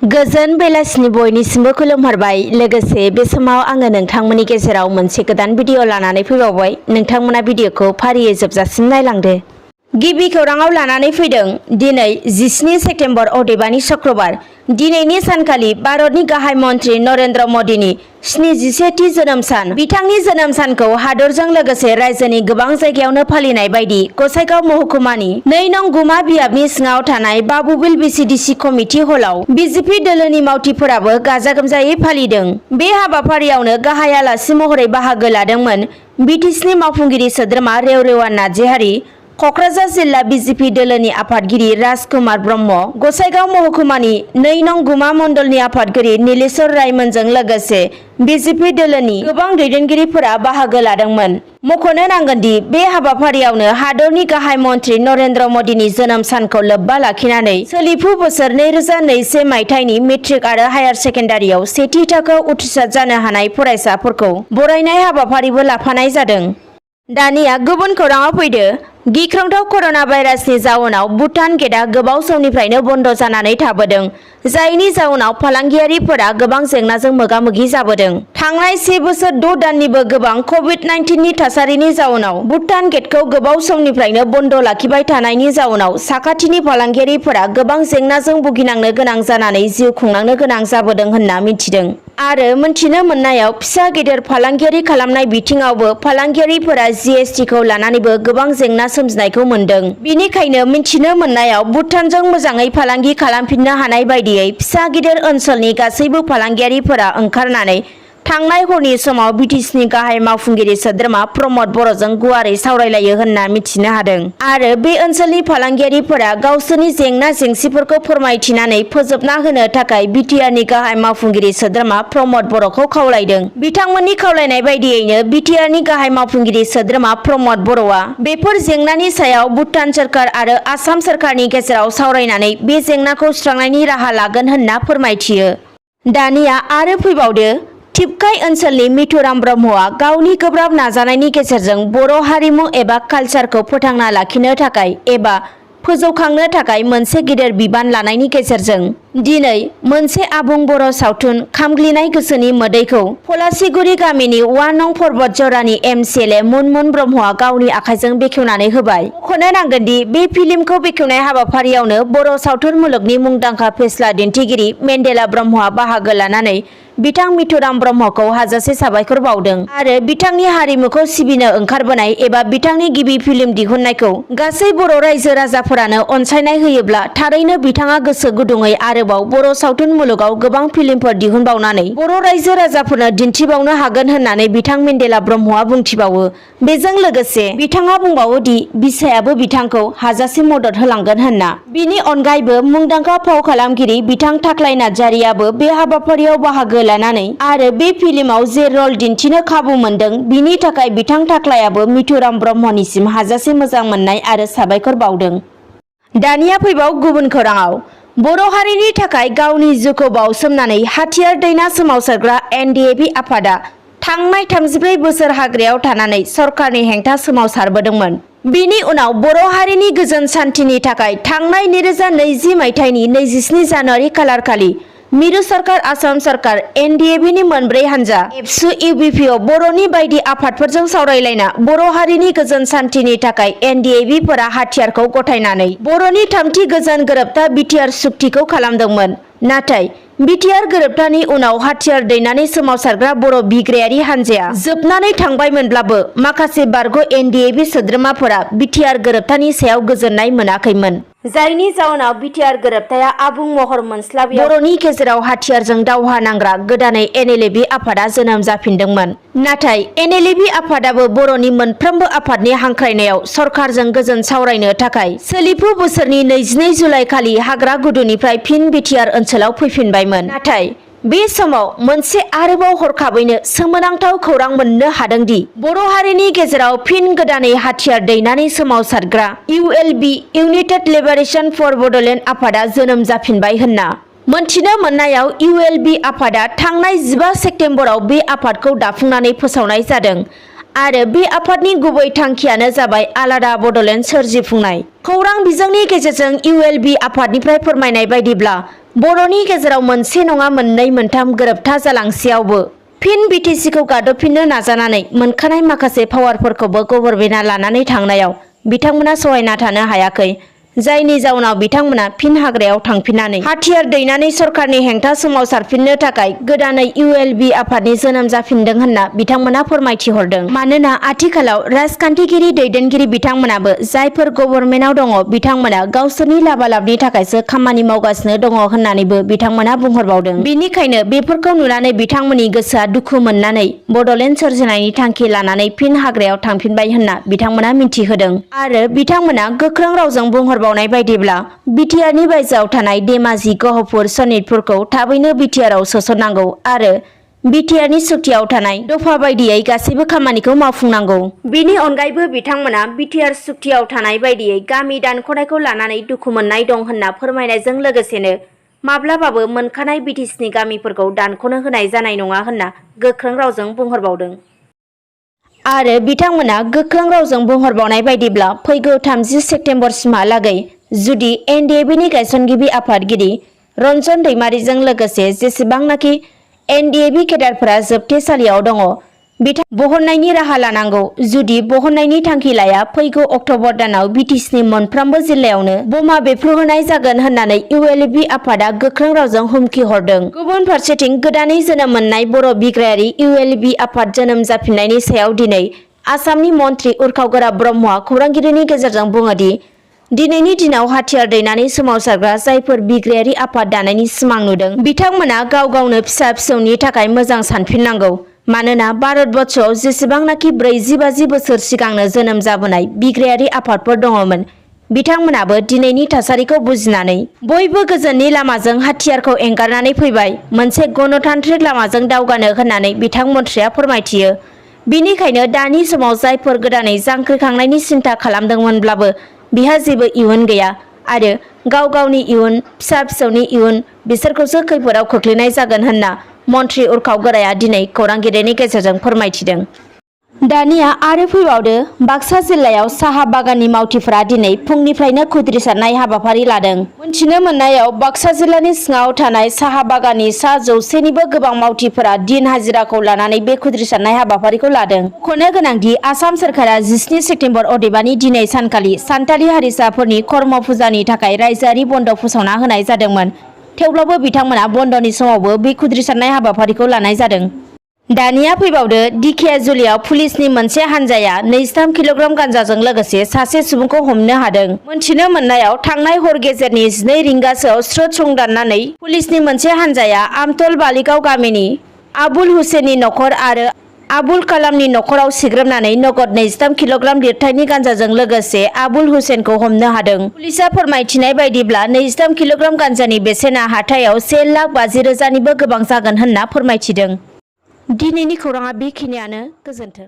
गोजोन बेलासिनि बयनिसिमबो खुलुमहरबाय। लोगोसे बे समाव आङो नोंथांमोननि गेजेराव मोनसे गोदान भिडिअ लानानै फैबावबाय। नोंथांमोना भिडिअखौ फारियै जोबजासिम नायलांदो। गिबि खौराङाव लानानै फैदों दिनै 17 सेप्तेम्बर अदेबानि शुक्रबार। दिनैनि सानखालि भारतनि गाहाय मन्त्रि नरेन्द्र मदिनि 71थि जोनोम सान। बिथांनि जोनोम सानखौ हादरजों लोगोसे रायजोनि गोबां जायगायावनो फालिनाय बायदि गसाइगाव महकुमानि 2 नं गुमा बियाबनि सिङाव थानाय बाबुबिल बिसिडिसि कमिटि हलाव बिजेपि दोलोनि मावथिफोराबो गाजा गोमजायै फालिदों। बे हाबाफारियावनो गाहाय आलासि महरै बाहागो लादोंमोन बिटिसिनि मावफुंगिरि सोद्रोमा रेवरेवा नार्जारी, क'क्राझार जिल्ला बिजेपि दोलोनि आफादगिरि राजकुमार ब्रह्म, गसाइगाव महकुमानि 2 नं गुमा मण्डलनि आफादगिरि नीलेश्वर रायमोनजों लोगोसे बिजेपि दोलोनि गोबां दैदेनगिरिफोरा बाहागो लादोंमोन। मख'नो नांगोनदि बे हाबाफारियावनो हादरनि गाहाय मन्त्रि नरेन्द्र मदिनि जोनोम सानखौ लोब्बा लाखिनानै सोलिफु बोसोर 2021 मायथाइनि मेट्रिक आरो हायार सेकेण्डारियाव सेथि थाखोआव उथ्रिसार जानो हानाय फरायसाफोरखौ बरायनाय हाबाफारिबो लाफानाय जादों। दानिया गुबुन खौराङाव फैदो। गिख्रंथाव कर'ना भाइरासनि जाउनाव भुटान गेटआ गोबाव समनिफ्रायनो बन्द जानानै थाबोदों, जायनि जाउनाव फालांगियारिफोरा गोबां जेंनाजों मोगा-मोगि जाबोदों। थांनाय 1 बोसोर 6 दाननिबो गोबां कभिड-19नि थासारिनि जाउनाव भुटान गेटखौ गोबाव समनिफ्रायनो बन्द लाखिबाय थानायनि जाउनाव साखाथिनि फालांगियारिफोरा गोबां जेंनाजों भुगिनांनो गोनां जानानै जिउ खुंनांनो गोनां जाबोदों होनना मिथिदों। आरो मोनथिनो मोननायाव फिसा गेदेर फालांगियारि खालामनाय बिथिङावबो फालांगियारिफोरा GSTखौ लानानैबो गोबां जेंना सोमजिनायखौ मोनदों। बिनिखायनो मिथिनो मोननायाव भुटानजों मोजाङै फालांगि खालामफिननो हानाय बायदियै फिसा गिदिर ओनसोलनि गासैबो फालांगियारिफोरा ओंखारनानै थांनाय हरनि समाव बिटिसिनि गाहाय मावफुंगिरि सोद्रोमा प्रमद बर'जों गुवारै सावरायलायो होनना मिथिनो हादों। आरो बे ओनसोलनि फालांगियारिफोरा गावसोरनि जेंना जेंसिफोरखौ फोरमायथिनानै फोजोबना होनो थाखाय बिटिआरनि गाहाय मावफुंगिरि सोद्रोमा प्रमद बर'खौ खावलायदों। बिथांमोननि खावलायनाय बायदियैनो बिटिआरनि गाहाय मावफुंगिरि सोद्रोमा प्रमद बर'आ बेफोर जेंनानि सायाव भुटान सोरखार आरो आसाम सोरखारनि गेजेराव सावरायनानै बे जेंनाखौ सुस्रांनायनि राहा लागोन होनना फोरमायथियो। दानिया आरो फैबावदो। टिपकाइ ओनसोलनि मिथुराम ब्रह्मआ गावनि गोब्राब नाजानायनि गेजेरजों बर' हारिमु एबा कालचारखौ फोथांना लाखिनो थाखाय एबा फोजौखांनो थाखाय मोनसे गिदिर बिबान लानायनि गेजेरजों दिनै मोनसे आबुं बर' सावथुन खामग्लिनाय गोसोनि मोदैखौ पलासिगुरि गामिनि 1 नं पर्बत जरानि MCLA मुन ब्रह्मआ गावनि आखाइजों बेखेवनानै होबाय। मख'नो नांगोनदि बे फिल्मखौ बेखेवनाय हाबाफारियावनो बर' सावथुन मुलुगनि मुंदांखा फेस्ला दिन्थिगिरि मेन्देला ब्रह्मआ बाहागो लानानै बिथां मिथुराम ब्रह्मखौ हाजासे साबायखर बावदों आरो बिथांनि हारिमुखौ सिबिनो ओंखारबोनाय एबा बिथांनि गिबि फिल्म दिहुननायखौ गासै बर' रायजो राजाफोरानो अनसायनाय होयोब्ला थारैनो बिथाङा गोसो गुदुङै आरोबाव बर' सावथुन मुलुगाव गोबां फिल्मफोर दिहुनबावनानै बर' रायजो राजाफोरनो दिन्थिबावनो हागोन होननानै बिथां मेन्देला ब्रह्मआ बुंथिबावो। बेजों लोगोसे बिथाङा बुंबावो दि बिसायाबो बिथांखौ हाजासे मदद होलांगोन होनना। बिनि अनगायैबो मुंदांखा फाव खालामगिरि बिथां थाख्लाय नार्जारीआबो बे हाबाफारियाव बाहागो लानानै आरो बे फिल्माव जे रल दिन्थिनो खाबु मोनदों बिनि थाखाय बिथां थाख्लायाबो मिथुराम ब्रह्मनिसिम हाजासे मोजां मोननाय आरो साबायखर बावदों। दानिया फैबाव गुबुन खौराङाव। बर' हारिनि थाखाय गावनि जिउखौ बाउसोमनानै हाथियार दैना सोमावसारग्रा NDAB आफादा थांनाय 34 बोसोर हाग्रायाव थानानै सरकारनि हेंथा सोमावसारबोदोंमोन। बिनि उनाव बर' हारिनि गोजोन सान्थिनि थाखाय थांनाय 2020 मायथाइनि 27 जानुवारि खालारखालि मिरु सरकार, आसाम सरकार, NDABनि मोनब्रै हानजा एबसु UBPO बर'नि बायदि आफादफोरजों सावरायलायना बर' हारिनि गोजोन सान्थिनि थाखाय NDABफोरा हाथियारखौ गथायनानै बर'नि 3थि गोजोन गोरोबथा बिटिआर सुक्तिखौ खालामदोंमोन। नाथाय बिटिआर गोरोबथानि उनाव हाथियार दैनानै सोमावसारग्रा बर' बिग्रायारि हानजाया जोबनानै थांबायमोनब्लाबो माखासे बारग' NDAB सोद्रोमाफोरा बिटिआर गोरोबथानि सायाव गोजोननाय मोनाखैमोन। जायनि जाउनाव बिटिआर गोरोबथाया आबुं महर मोनस्लाबियाव बर'नि गेजेराव हाथियारजों दावहा नांग्रा गोदानै NLAB आफादा जोनोम जाफिनदोंमोन। नाथाय NLAB आफादाबो बर'नि मोनफ्रोमबो आफादनि हांख्रायनायाव सरकारजों गोजोन सावरायनो थाखाय सोलिफु बोसोरनि 22 जुलाइ खालि हाग्रा गुदुनिफ्राय फिन बिटिआर ओनसोलाव फैफिनबायमोन। नाथाय बे समाव मोनसे आरोबाव हरखाबैनो सोमोनांथाव खौरां मोननो हादोंदि बर' हारिनि गेजेराव फिन गोदानै हाथियार दैनानै सोमावसारग्रा ULB united liberation for Bodoland आफादा जोनोम जाफिनबाय होनना। मोनथिनो मोननायाव ULB आफादा थांनाय 15 सेप्तेम्बराव बे आफादखौ दाफुंनानै फोसावनाय जादों आरो बे आफादनि गुबै थांखियानो जाबाय आलादा बड'लेण्ड सोरजिफुंनाय। खौरां बिजोंनि गेजेरजों ULB आफादनिफ्राय फोरमायनाय बायदिब्ला बर'नि गेजेराव मोनसे नङा मोननै मोनथाम गोरोबथा जालांसेयावबो फिन बिटिसिखौ गादबफिननो नाजानानै मोनखानाय माखासे पावारफोरखौबो गभर्नमेन्टआ लानानै थांनायाव बिथांमोना सहायना थानो हायाखै, जायनि जाउनाव बिथांमोना फिन हाग्रायाव थांफिननानै हाथियार दैनानै सरकारनि हेंथा सोमावसारफिननो थाखाय गोदानै ULB आफादनि जोनोम जाफिनदों होनना बिथांमोना फोरमायथि हरदों। मानोना आथिखालाव राजखान्थिगिरि दैदेनगिरि बिथांमोनाबो जायफोर गभर्नमेन्टआव दङ बिथांमोना गावसोरनि लाबालाबनि थाखायसो खामानि मावगासिनो दङ होननानैबो बिथांमोना बुंहरबावदों। बिनिखायनो बेफोरखौ नुनानै बिथांमोननि गोसोआ दुखु मोननानै बड'लेण्ड सोरजिनायनि थांखि लानानै फिन हाग्रायाव थांफिनबाय होनना बिथांमोना मिन्थिहोदों। आरो बिथांमोना गोख्रों रावजों बुंहरबावनाय बायदिब्ला बिटिआरनि बायजोआव थानाय धेमाजि, गहपुर, सनितपुरखौ थाबैनो बिटिआरआव सोसननांगौ आरो बिटिआरनि सुक्तियाव थानाय दफा बायदियै गासैबो खामानिखौ मावफुंनांगौ। बेनि अनगायैबो बिथांमोना बिटिआर सुक्तियाव थानाय बायदियै गामि दानख'नायखौ लानानै दुखु मोननाय दं होनना फोरमायनायजों लोगोसेनो माब्लाबाबो मोनखानाय बिटिसिनि गामिफोरखौ दानख'नो होनाय जानाय नङा होनना गोख्रों रावजों बुंहरबावदों। आरो बिथांमोना गोख्रों रावजों बुंहरबावनाय बायदिब्ला फैगौ 30 सेप्तेम्बरसिमहालागै जुदि NDABनि गायसनगिरि आफादगिरि रन्जन दैमारिजों लोगोसे जेसेबांनाखि NDAB केडारफोरा जोबथेसालियाव दङ बहननायनि राहा लानांगौ। जुदि बहननायनि थांखि लाया फैगौ अक्ट'बर दानाव बिटिसिनि मोनफ्रोमबो जिल्लायावनो बमा बेफ्रुहोनाय जागोन होननानै ULB आफादा गोख्रों रावजों हुमखि हरदों। गुबुन फारसेथिं गोदानै जोनोम मोननाय बर' बिग्रायारि ULB आफाद जोनोम जाफिननायनि सायाव दिनै आसामनि मन्त्रि उर्खावगोरा ब्रह्मआ खौरांगिरिनि गेजेरजों बुङोदि दिनैनि दिनाव हाथियार दैनानै सोमावसारग्रा जायफोर बिग्रायारि आफाद दानायनि सिमां नुदों बिथांमोना गाव गावनो फिसा फिसौनि थाखाय मोजां सानफिननांगौ। मानोना भारतबर्षआव जेसेबांनाखि 40-50 बोसोर सिगांनो जोनोम जाबोनाय बिग्रायारि आफादफोर दङमोन बिथांमोनाबो दिनैनि थासारिखौ बुजिनानै बयबो गोजोननि लामाजों हाथियारखौ एंगारनानै फैबाय, मोनसे गणतान्त्रिक लामाजों दावगानो होननानै बिथां मन्थ्रिया फोरमायथियो। बिनिखायनो दानि समाव जायफोर गोदानै जांख्रिखांनायनि सिन्था खालामदोंमोनब्लाबो बिहा जेबो इयुन गैया आरो गाव गावनि इयुन, फिसा फिसौनि इयुन बिसोरखौसो खैफोदाव खोख्लैनाय जागोन होनना मन्त्रि उर्खावगोराया दिनै खौरांगिरिनि गेजेरजों फोरमायथिदों। दानिया आरो फैबावदो बाक्सा जिल्लायाव साहा बागाननि मावथिफोरा दिनै फुंनिफ्रायनो खुद्रिसारनाय हाबाफारि लादों। मोनथिनो मोननायाव बाक्सा जिल्लानि सिङाव थानाय साहा बागाननि सा 100निबो गोबां मावथिफोरा दिन हाजिराखौ लानानै बे खुद्रिसारनाय हाबाफारिखौ लादों। मख'नो गोनांदि आसाम सोरखारा 17 सेप्तेम्बर अदेबानि दिनै सानखालि सान्थालि हारिसाफोरनि कर्म फुजानि थाखाय रायजोआरि बन्द फोसावना होनाय जादोंमोन। थेवब्लाबो बिथांमोना बन्दनि समावबो बे खुद्रिसारनाय हाबाफारिखौ लानाय जादों। दानिया फैबावदो दिखियाजुलियाव पुलिसनि मोनसे हान्जाया 23 किल'ग्राम गान्जाजों लोगोसे सासे सुबुंखौ हमनो हादों। मोनथिनो मोननायाव थांनाय हर गेजेरनि 12 रिंगासोआव स्रोद संदाननानै पुलिसनि मोनसे हान्जाया आमतल बालिगाव गामिनि आबुल हुसेननि नखर आरो आबुल कालामनि नखराव सिग्रोमनानै नगद 23 किल'ग्राम लिरथायनि गान्जाजों लोगोसे आबुल हुसेनखौ हमनो हादों। पुलिसआ फोरमायथिनाय बायदिब्ला 23 किल'ग्राम गान्जानि बेसेना हाथायाव 1,50,000 निबो गोबां जागोन होनना फोरमायथिदों। दिनैनि खौराङा बेखिनियानो। गोजोन्थों।